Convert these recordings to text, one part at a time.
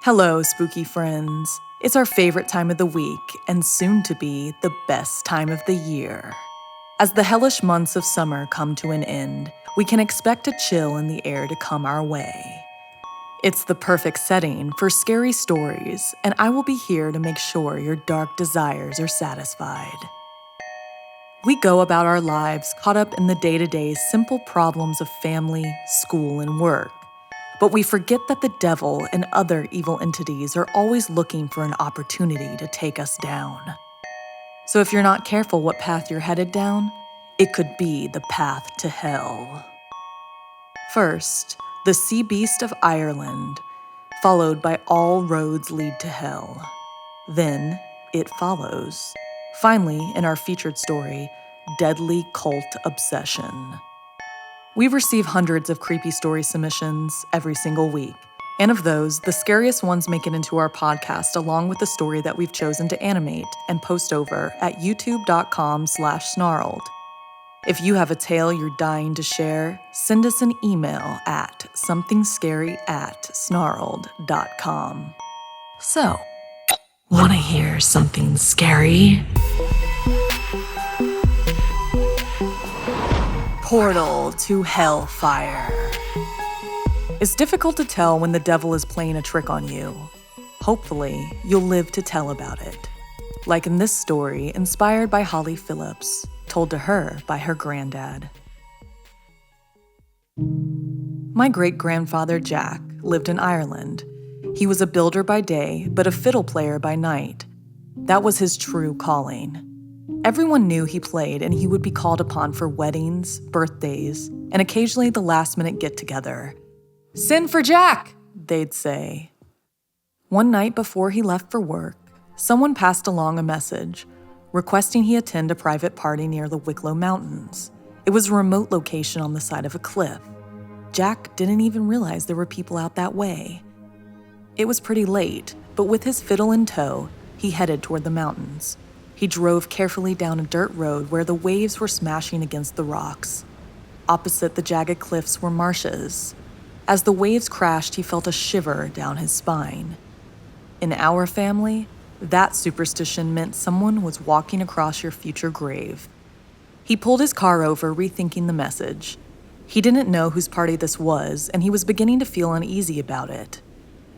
Hello, spooky friends. It's our favorite time of the week and soon to be the best time of the year. As the hellish months of summer come to an end, we can expect a chill in the air to come our way. It's the perfect setting for scary stories, and I will be here to make sure your dark desires are satisfied. We go about our lives caught up in the day-to-day simple problems of family, school, and work. But we forget that the devil and other evil entities are always looking for an opportunity to take us down. So if you're not careful what path you're headed down, it could be the path to hell. First, the sea beast of Ireland, followed by all roads lead to hell. Then, it follows. Finally, in our featured story, deadly cult obsession. We receive hundreds of creepy story submissions every single week. And of those, the scariest ones make it into our podcast along with the story that we've chosen to animate and post over at youtube.com/snarled. If you have a tale you're dying to share, send us an email at somethingscary@snarled.com. So, wanna hear something scary? Portal to Hellfire. It's difficult to tell when the devil is playing a trick on you. Hopefully, you'll live to tell about it. Like in this story, inspired by Holly Phillips, told to her by her granddad. My great-grandfather Jack lived in Ireland. He was a builder by day, but a fiddle player by night. That was his true calling. Everyone knew he played, and he would be called upon for weddings, birthdays, and occasionally the last-minute get-together. "Send for Jack," they'd say. One night before he left for work, someone passed along a message requesting he attend a private party near the Wicklow Mountains. It was a remote location on the side of a cliff. Jack didn't even realize there were people out that way. It was pretty late, but with his fiddle in tow, he headed toward the mountains. He drove carefully down a dirt road where the waves were smashing against the rocks. Opposite the jagged cliffs were marshes. As the waves crashed, he felt a shiver down his spine. In our family, that superstition meant someone was walking across your future grave. He pulled his car over, rethinking the message. He didn't know whose party this was, and he was beginning to feel uneasy about it.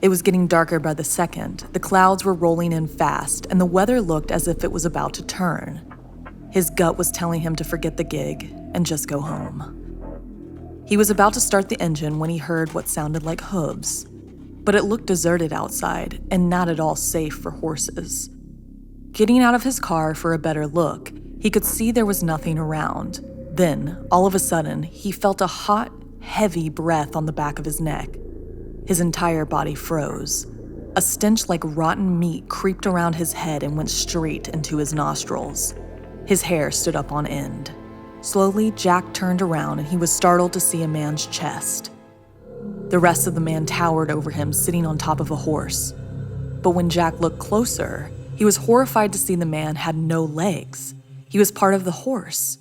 It was getting darker by the second, the clouds were rolling in fast, and the weather looked as if it was about to turn. His gut was telling him to forget the gig and just go home. He was about to start the engine when he heard what sounded like hooves, but it looked deserted outside and not at all safe for horses. Getting out of his car for a better look, he could see there was nothing around. Then, all of a sudden, he felt a hot, heavy breath on the back of his neck. His entire body froze. A stench like rotten meat creeped around his head and went straight into his nostrils. His hair stood up on end. Slowly, Jack turned around and he was startled to see a man's chest. The rest of the man towered over him, sitting on top of a horse. But when Jack looked closer, he was horrified to see the man had no legs. He was part of the horse.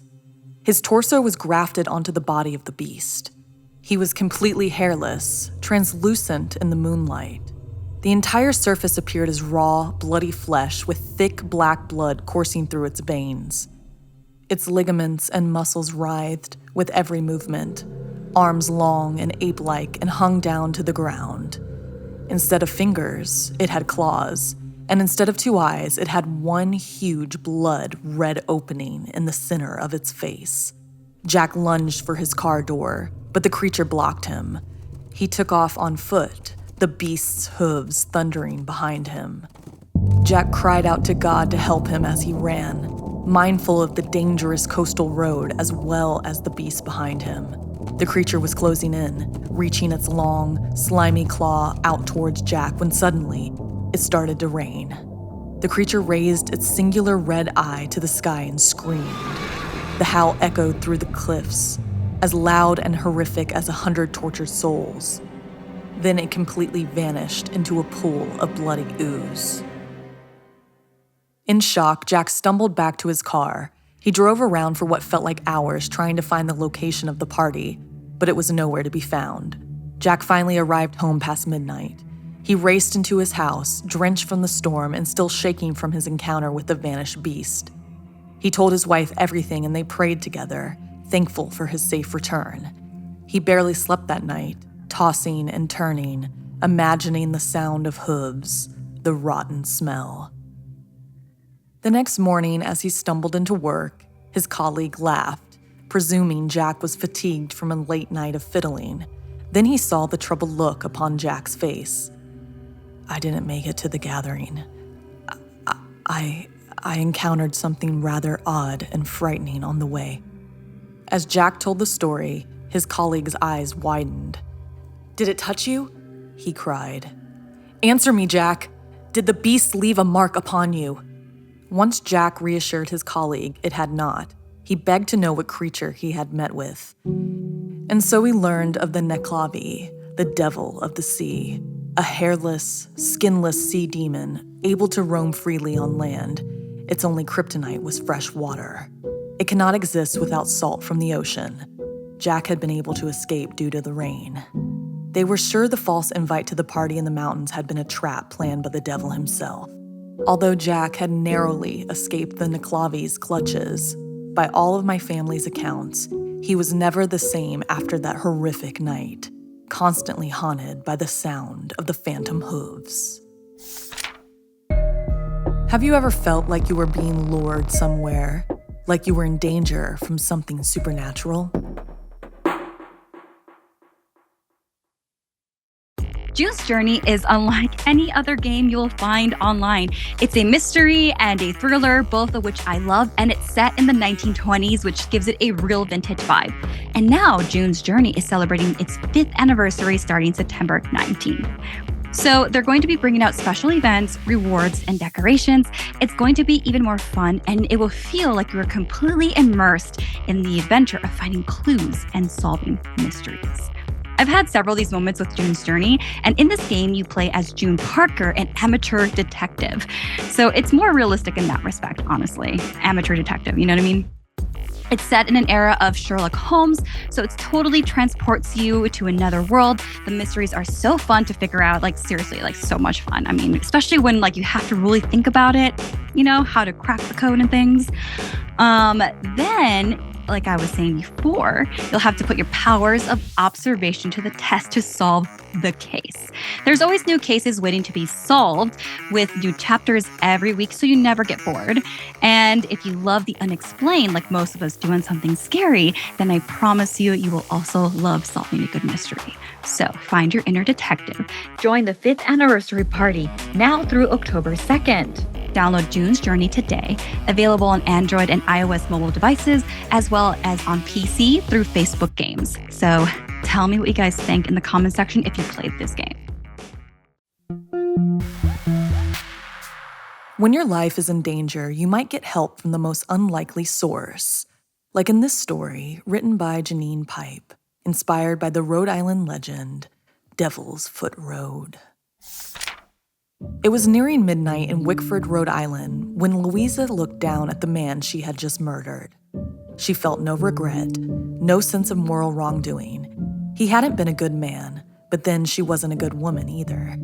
His torso was grafted onto the body of the beast. He was completely hairless, translucent in the moonlight. The entire surface appeared as raw, bloody flesh with thick black blood coursing through its veins. Its ligaments and muscles writhed with every movement, arms long and ape-like and hung down to the ground. Instead of fingers, it had claws, and instead of two eyes, it had one huge blood-red opening in the center of its face. Jack lunged for his car door, but the creature blocked him. He took off on foot, the beast's hooves thundering behind him. Jack cried out to God to help him as he ran, mindful of the dangerous coastal road as well as the beast behind him. The creature was closing in, reaching its long, slimy claw out towards Jack when suddenly, it started to rain. The creature raised its singular red eye to the sky and screamed. The howl echoed through the cliffs, as loud and horrific as 100 tortured souls. Then it completely vanished into a pool of bloody ooze. In shock, Jack stumbled back to his car. He drove around for what felt like hours trying to find the location of the party, but it was nowhere to be found. Jack finally arrived home past midnight. He raced into his house, drenched from the storm and still shaking from his encounter with the vanished beast. He told his wife everything and they prayed together, thankful for his safe return. He barely slept that night, tossing and turning, imagining the sound of hooves, the rotten smell. The next morning, as he stumbled into work, his colleague laughed, presuming Jack was fatigued from a late night of fiddling. Then he saw the troubled look upon Jack's face. "I didn't make it to the gathering. I encountered something rather odd and frightening on the way." As Jack told the story, his colleague's eyes widened. "Did it touch you?" he cried. "Answer me, Jack. Did the beast leave a mark upon you?" Once Jack reassured his colleague it had not, he begged to know what creature he had met with. And so he learned of the Nuckelavee, the devil of the sea, a hairless, skinless sea demon able to roam freely on land. Its only kryptonite was fresh water. It cannot exist without salt from the ocean. Jack had been able to escape due to the rain. They were sure the false invite to the party in the mountains had been a trap planned by the devil himself. Although Jack had narrowly escaped the Nuckelavee's clutches, by all of my family's accounts, he was never the same after that horrific night, constantly haunted by the sound of the phantom hooves. Have you ever felt like you were being lured somewhere, like you were in danger from something supernatural? June's Journey is unlike any other game you'll find online. It's a mystery and a thriller, both of which I love, and it's set in the 1920s, which gives it a real vintage vibe. And now June's Journey is celebrating its 5th anniversary starting September 19th. So they're going to be bringing out special events, rewards, and decorations. It's going to be even more fun, and it will feel like you're completely immersed in the adventure of finding clues and solving mysteries. I've had several of these moments with June's Journey, and in this game, you play as June Parker, an amateur detective. So it's more realistic in that respect, honestly. Amateur detective, you know what I mean? It's set in an era of Sherlock Holmes, so it totally transports you to another world. The mysteries are so fun to figure out, like seriously, like so much fun. I mean, especially when like you have to really think about it, you know, how to crack the code and things. Then, like I was saying before, you'll have to put your powers of observation to the test to solve the case. There's always new cases waiting to be solved with new chapters every week, so you never get bored. And if you love the unexplained, like most of us do on something scary, then I promise you, you will also love solving a good mystery. So find your inner detective. Join the 5th anniversary party now through October 2nd. Download June's Journey today, available on Android and iOS mobile devices, as well as on PC through Facebook Games. So tell me what you guys think in the comment section if you played this game. When your life is in danger, you might get help from the most unlikely source. Like in this story, written by Janine Pipe, inspired by the Rhode Island legend, Devil's Foot Road. It was nearing midnight in Wickford, Rhode Island, when Louisa looked down at the man she had just murdered. She felt no regret, no sense of moral wrongdoing. He hadn't been a good man, but then she wasn't a good woman either.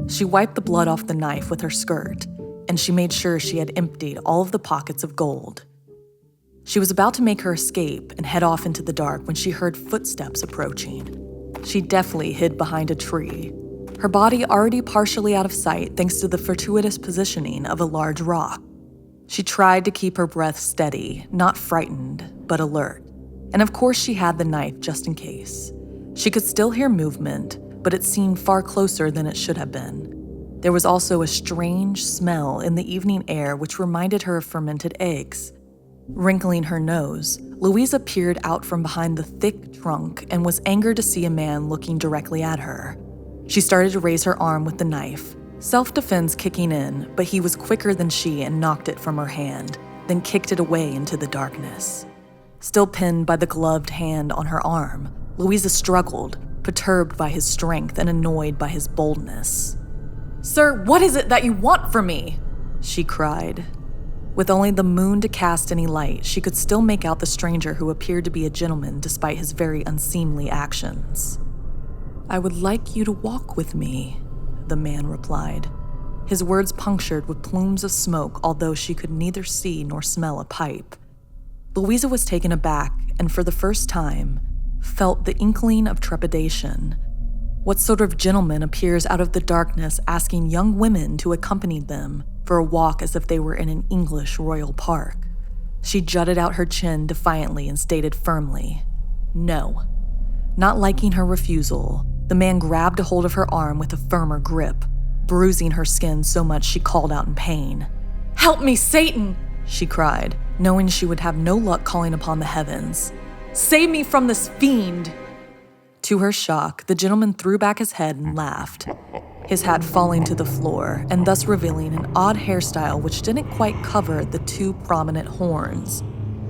She wiped the blood off the knife with her skirt, and she made sure she had emptied all of the pockets of gold. She was about to make her escape and head off into the dark when she heard footsteps approaching. She deftly hid behind a tree, her body already partially out of sight thanks to the fortuitous positioning of a large rock. She tried to keep her breath steady, not frightened, but alert. And of course she had the knife just in case. She could still hear movement, but it seemed far closer than it should have been. There was also a strange smell in the evening air which reminded her of fermented eggs. Wrinkling her nose, Louisa peered out from behind the thick trunk and was angered to see a man looking directly at her. She started to raise her arm with the knife, self-defense kicking in, but he was quicker than she and knocked it from her hand, then kicked it away into the darkness. Still pinned by the gloved hand on her arm, Louisa struggled, perturbed by his strength and annoyed by his boldness. "Sir, what is it that you want from me?" she cried. With only the moon to cast any light, she could still make out the stranger who appeared to be a gentleman despite his very unseemly actions. "I would like you to walk with me," the man replied, his words punctured with plumes of smoke, although she could neither see nor smell a pipe. Louisa was taken aback and for the first time felt the inkling of trepidation. What sort of gentleman appears out of the darkness asking young women to accompany them for a walk as if they were in an English royal park? She jutted out her chin defiantly and stated firmly, no. Not liking her refusal, the man grabbed a hold of her arm with a firmer grip, bruising her skin so much she called out in pain. "Help me, Satan!" she cried, knowing she would have no luck calling upon the heavens. "Save me from this fiend!" To her shock, the gentleman threw back his head and laughed, his hat falling to the floor and thus revealing an odd hairstyle which didn't quite cover the two prominent horns.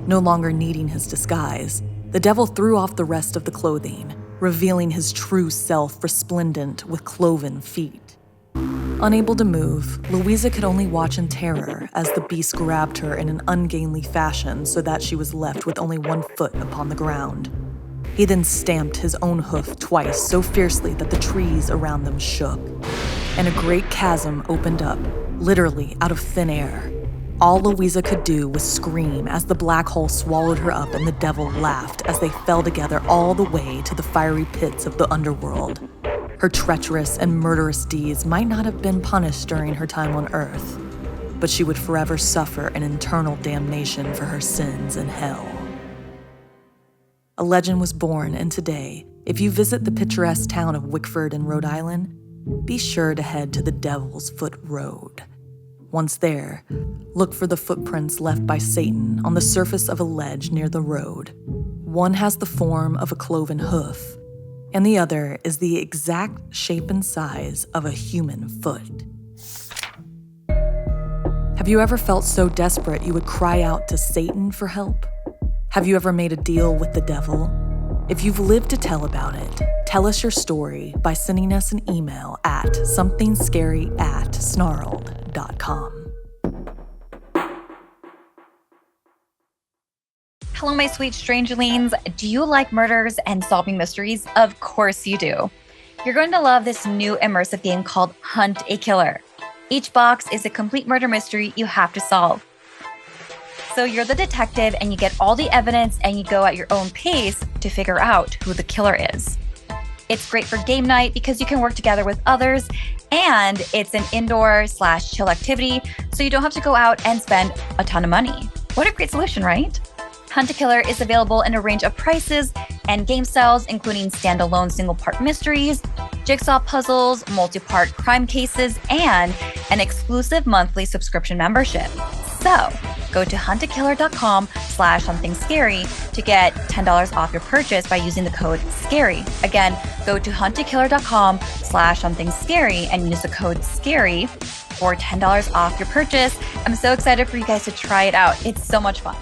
No longer needing his disguise, the devil threw off the rest of the clothing, revealing his true self resplendent with cloven feet. Unable to move, Louisa could only watch in terror as the beast grabbed her in an ungainly fashion so that she was left with only one foot upon the ground. He then stamped his own hoof twice so fiercely that the trees around them shook, and a great chasm opened up, literally out of thin air. All Louisa could do was scream as the black hole swallowed her up and the devil laughed as they fell together all the way to the fiery pits of the underworld. Her treacherous and murderous deeds might not have been punished during her time on Earth, but she would forever suffer an eternal damnation for her sins in hell. A legend was born, and today, if you visit the picturesque town of Wickford in Rhode Island, be sure to head to the Devil's Foot Road. Once there, look for the footprints left by Satan on the surface of a ledge near the road. One has the form of a cloven hoof, and the other is the exact shape and size of a human foot. Have you ever felt so desperate you would cry out to Satan for help? Have you ever made a deal with the devil? If you've lived to tell about it, tell us your story by sending us an email at somethingscary@snarled.com. Hello, my sweet strangelings. Do you like murders and solving mysteries? Of course you do. You're going to love this new immersive game called Hunt a Killer. Each box is a complete murder mystery you have to solve. So you're the detective and you get all the evidence and you go at your own pace to figure out who the killer is. It's great for game night because you can work together with others, and it's an indoor/chill activity, so you don't have to go out and spend a ton of money. What a great solution, right? Hunt a Killer is available in a range of prices and game styles, including standalone single-part mysteries, jigsaw puzzles, multi-part crime cases, and an exclusive monthly subscription membership. So go to huntakiller.com/somethingscary to get $10 off your purchase by using the code SCARY. Again, go to huntakiller.com/somethingscary and use the code SCARY for $10 off your purchase. I'm so excited for you guys to try it out. It's so much fun.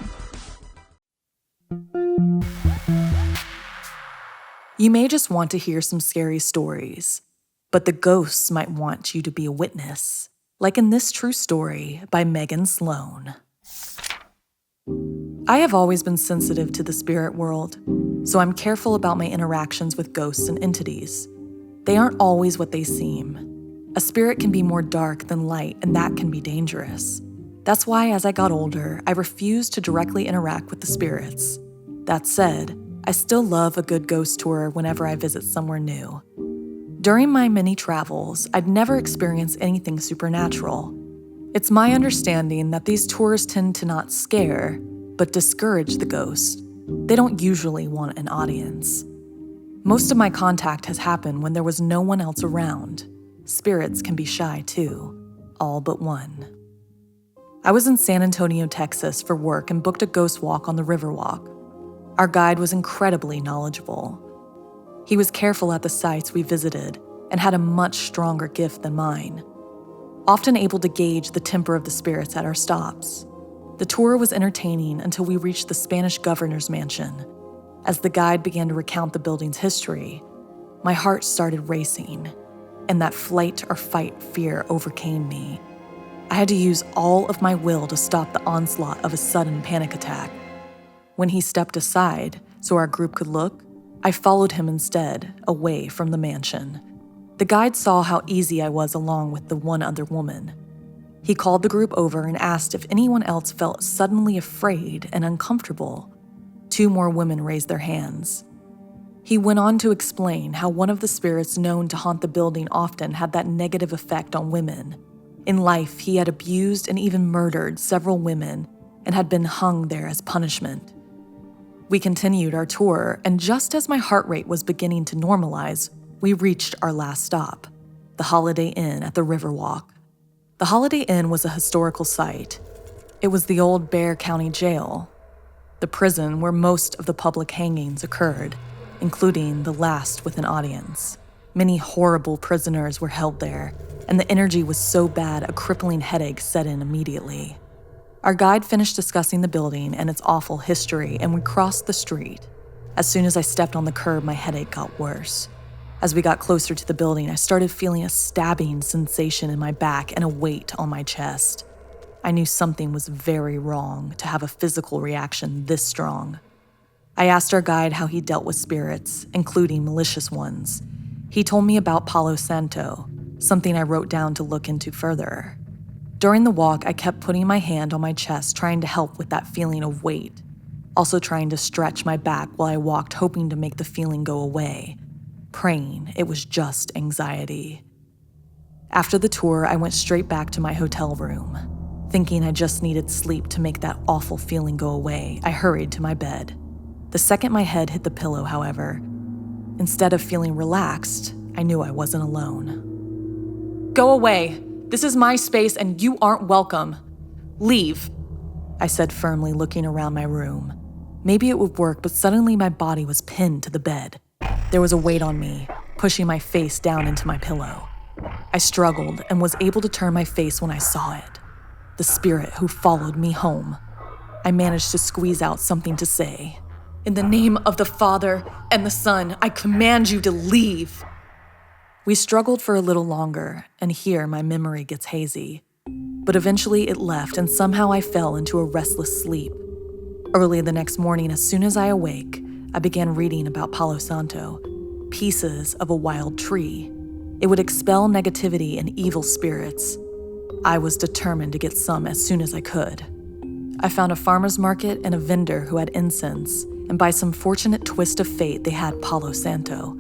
You may just want to hear some scary stories, but the ghosts might want you to be a witness, like in this true story by Megan Sloan. I have always been sensitive to the spirit world, so I'm careful about my interactions with ghosts and entities. They aren't always what they seem. A spirit can be more dark than light, and that can be dangerous. That's why, as I got older, I refused to directly interact with the spirits. That said, I still love a good ghost tour whenever I visit somewhere new. During my many travels, I'd never experienced anything supernatural. It's my understanding that these tours tend to not scare, but discourage the ghost. They don't usually want an audience. Most of my contact has happened when there was no one else around. Spirits can be shy too, all but one. I was in San Antonio, Texas for work and booked a ghost walk on the Riverwalk. Our guide was incredibly knowledgeable. He was careful at the sites we visited and had a much stronger gift than mine, often able to gauge the temper of the spirits at our stops. The tour was entertaining until we reached the Spanish governor's mansion. As the guide began to recount the building's history, my heart started racing, and that flight or fight fear overcame me. I had to use all of my will to stop the onslaught of a sudden panic attack. When he stepped aside so our group could look, I followed him instead, away from the mansion. The guide saw how easy I was along with the one other woman. He called the group over and asked if anyone else felt suddenly afraid and uncomfortable. 2 more women raised their hands. He went on to explain how one of the spirits known to haunt the building often had that negative effect on women. In life, he had abused and even murdered several women and had been hung there as punishment. We continued our tour, and just as my heart rate was beginning to normalize, we reached our last stop, the Holiday Inn at the Riverwalk. The Holiday Inn was a historical site. It was the old Bexar County Jail, the prison where most of the public hangings occurred, including the last with an audience. Many horrible prisoners were held there, and the energy was so bad a crippling headache set in immediately. Our guide finished discussing the building and its awful history, and we crossed the street. As soon as I stepped on the curb, my headache got worse. As we got closer to the building, I started feeling a stabbing sensation in my back and a weight on my chest. I knew something was very wrong to have a physical reaction this strong. I asked our guide how he dealt with spirits, including malicious ones. He told me about Palo Santo, something I wrote down to look into further. During the walk, I kept putting my hand on my chest, trying to help with that feeling of weight, also trying to stretch my back while I walked, hoping to make the feeling go away, praying it was just anxiety. After the tour, I went straight back to my hotel room. Thinking I just needed sleep to make that awful feeling go away, I hurried to my bed. The second my head hit the pillow, however, instead of feeling relaxed, I knew I wasn't alone. "Go away. This is my space and you aren't welcome. Leave," I said firmly, looking around my room. Maybe it would work, but suddenly my body was pinned to the bed. There was a weight on me, pushing my face down into my pillow. I struggled and was able to turn my face when I saw it. The spirit who followed me home. I managed to squeeze out something to say. "In the name of the Father and the Son, I command you to leave." We struggled for a little longer, and here my memory gets hazy. But eventually it left, and somehow I fell into a restless sleep. Early the next morning, as soon as I awake, I began reading about Palo Santo, pieces of a wild tree. It would expel negativity and evil spirits. I was determined to get some as soon as I could. I found a farmer's market and a vendor who had incense, and by some fortunate twist of fate, they had Palo Santo.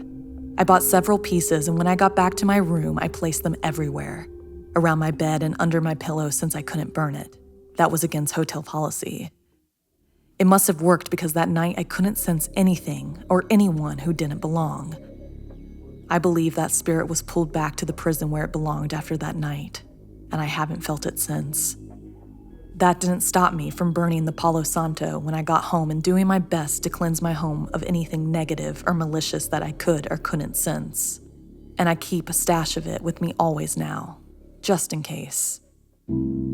I bought several pieces, and when I got back to my room, I placed them everywhere, around my bed and under my pillow since I couldn't burn it. That was against hotel policy. It must have worked because that night I couldn't sense anything or anyone who didn't belong. I believe that spirit was pulled back to the prison where it belonged after that night, and I haven't felt it since. That didn't stop me from burning the Palo Santo when I got home and doing my best to cleanse my home of anything negative or malicious that I could or couldn't sense. And I keep a stash of it with me always now, just in case.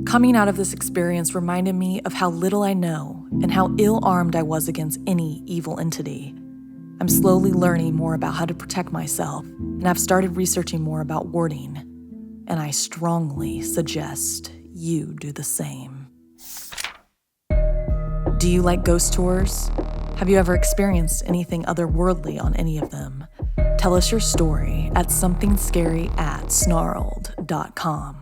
Coming out of this experience reminded me of how little I know and how ill-armed I was against any evil entity. I'm slowly learning more about how to protect myself, and I've started researching more about warding. And I strongly suggest you do the same. Do you like ghost tours? Have you ever experienced anything otherworldly on any of them? Tell us your story at somethingscary@snarled.com.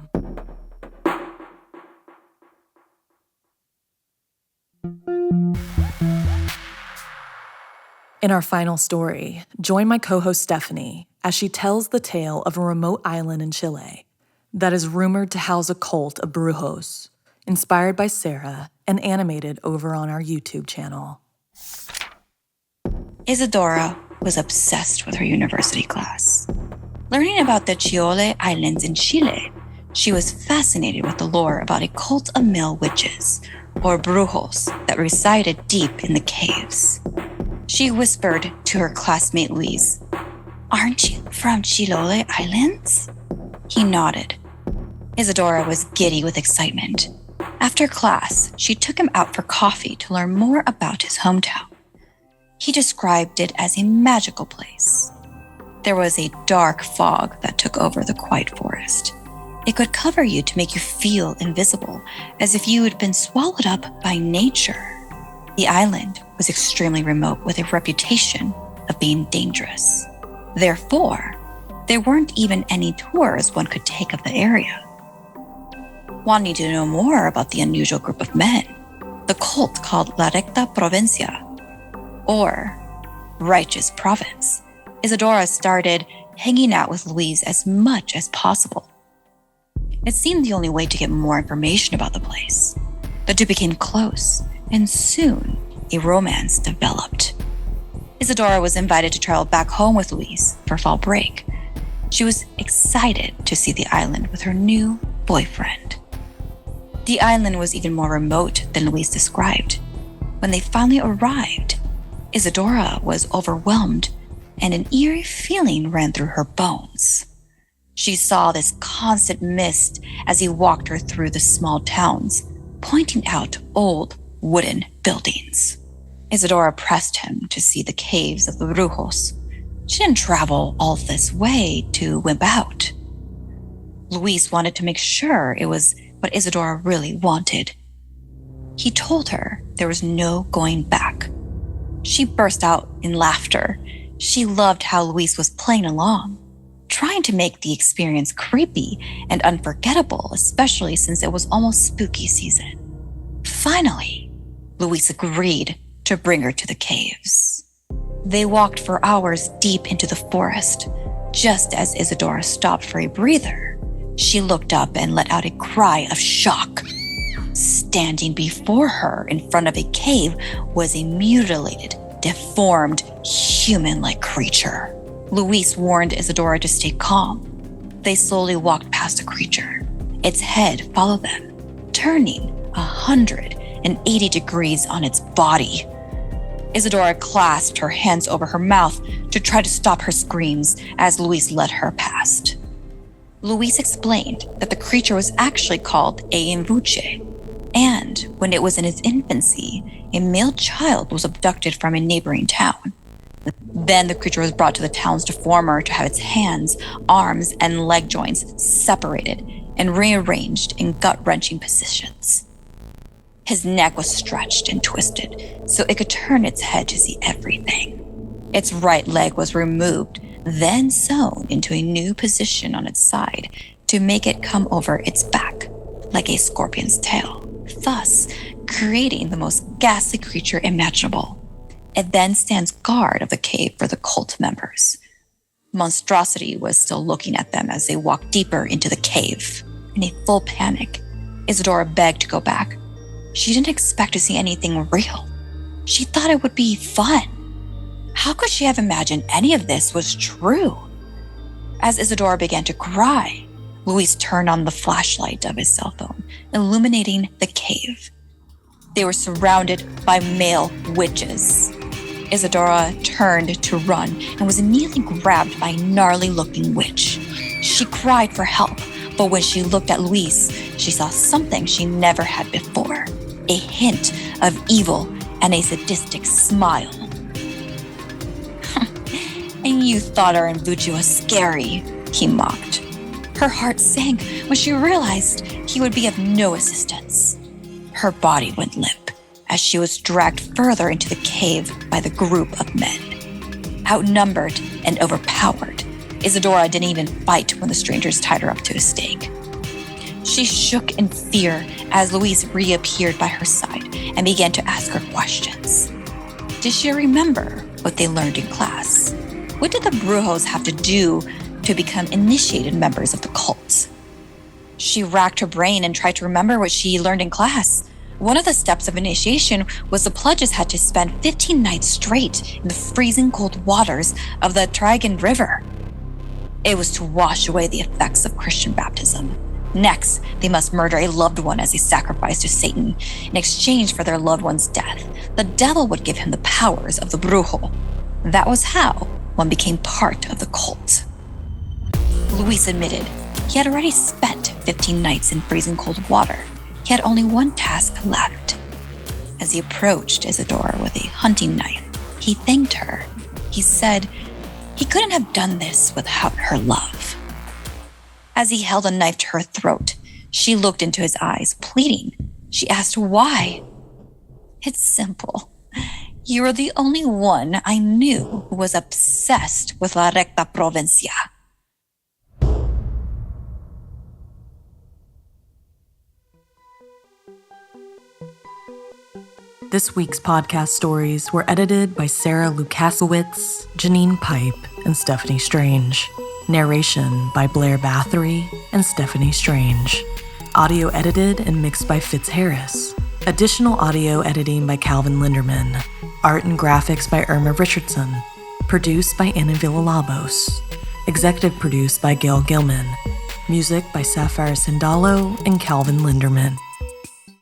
In our final story, join my co-host Steffany as she tells the tale of a remote island in Chile that is rumored to house a cult of Brujos, inspired by Sara and animated over on our YouTube channel. Isadora was obsessed with her university class. Learning about the Chile Islands in Chile, she was fascinated with the lore about a cult of male witches, or brujos, that resided deep in the caves. She whispered to her classmate Luis, "Aren't you from Chile Islands?" He nodded. Isadora was giddy with excitement. After class, she took him out for coffee to learn more about his hometown. He described it as a magical place. There was a dark fog that took over the quiet forest. It could cover you to make you feel invisible, as if you had been swallowed up by nature. The island was extremely remote with a reputation of being dangerous. Therefore, There weren't even any tours one could take of the area. Wanting to know more about the unusual group of men, the cult called La Recta Provincia, or Righteous Province, Isadora started hanging out with Luis as much as possible. It seemed the only way to get more information about the place. The two became close, and soon a romance developed. Isadora was invited to travel back home with Luis for fall break. She was excited to see the island with her new boyfriend. The island was even more remote than Luis described. When they finally arrived, Isadora was overwhelmed and an eerie feeling ran through her bones. She saw this constant mist as he walked her through the small towns, pointing out old wooden buildings. Isadora pressed him to see the caves of the Brujos. She didn't travel all this way to wimp out. Luis wanted to make sure it was what Isadora really wanted. He told her there was no going back. She burst out in laughter. She loved how Luis was playing along, trying to make the experience creepy and unforgettable, especially since it was almost spooky season. Finally, Luis agreed to bring her to the caves. They walked for hours deep into the forest. Just as Isadora stopped for a breather, she looked up and let out a cry of shock. Standing before her in front of a cave was a mutilated, deformed, human-like creature. Luis warned Isadora to stay calm. They slowly walked past the creature. Its head followed them, turning 180 degrees on its body. Isadora clasped her hands over her mouth to try to stop her screams as Luis led her past. Luis explained that the creature was actually called a Invuche, and when it was in its infancy, a male child was abducted from a neighboring town. Then the creature was brought to the town's deformer to have its hands, arms, and leg joints separated and rearranged in gut-wrenching positions. His neck was stretched and twisted so it could turn its head to see everything. Its right leg was removed, then sewn into a new position on its side to make it come over its back, like a scorpion's tail, thus creating the most ghastly creature imaginable. It then stands guard of the cave for the cult members. Monstrosity was still looking at them as they walked deeper into the cave. In a full panic, Isadora begged to go back. She didn't expect to see anything real. She thought it would be fun. How could she have imagined any of this was true? As Isadora began to cry, Luis turned on the flashlight of his cell phone, illuminating the cave. They were surrounded by male witches. Isadora turned to run and was immediately grabbed by a gnarly-looking witch. She cried for help, but when she looked at Luis, she saw something she never had before, a hint of evil and a sadistic smile. And you thought our Imvuche was scary, he mocked. Her heart sank when she realized he would be of no assistance. Her body went limp as she was dragged further into the cave by the group of men. Outnumbered and overpowered, Isadora didn't even fight when the strangers tied her up to a stake. She shook in fear as Luis reappeared by her side and began to ask her questions. Did she remember what they learned in class? What did the Brujos have to do to become initiated members of the cult? She racked her brain and tried to remember what she learned in class. One of the steps of initiation was the pledges had to spend 15 nights straight in the freezing cold waters of the Trigon River. It was to wash away the effects of Christian baptism. Next, they must murder a loved one as a sacrifice to Satan. In exchange for their loved one's death, the devil would give him the powers of the Brujo. That was how one became part of the cult. Luis admitted he had already spent 15 nights in freezing cold water. He had only one task left. As he approached Isadora with a hunting knife, he thanked her. He said he couldn't have done this without her love. As he held a knife to her throat, she looked into his eyes, pleading. She asked why. It's simple. You were the only one I knew who was obsessed with La Recta Provincia. This week's podcast stories were edited by Sara Lukasiewicz, Janine Pipe, and Steffany Strange. Narration by Blair Bathory and Steffany Strange. Audio edited and mixed by Fitz Harris. Additional audio editing by Calvin Linderman. Art and graphics by Irma Richardson. Produced by Anna Villalobos. Executive produced by Gail Gilman. Music by Sapphire Sindalo and Calvin Linderman.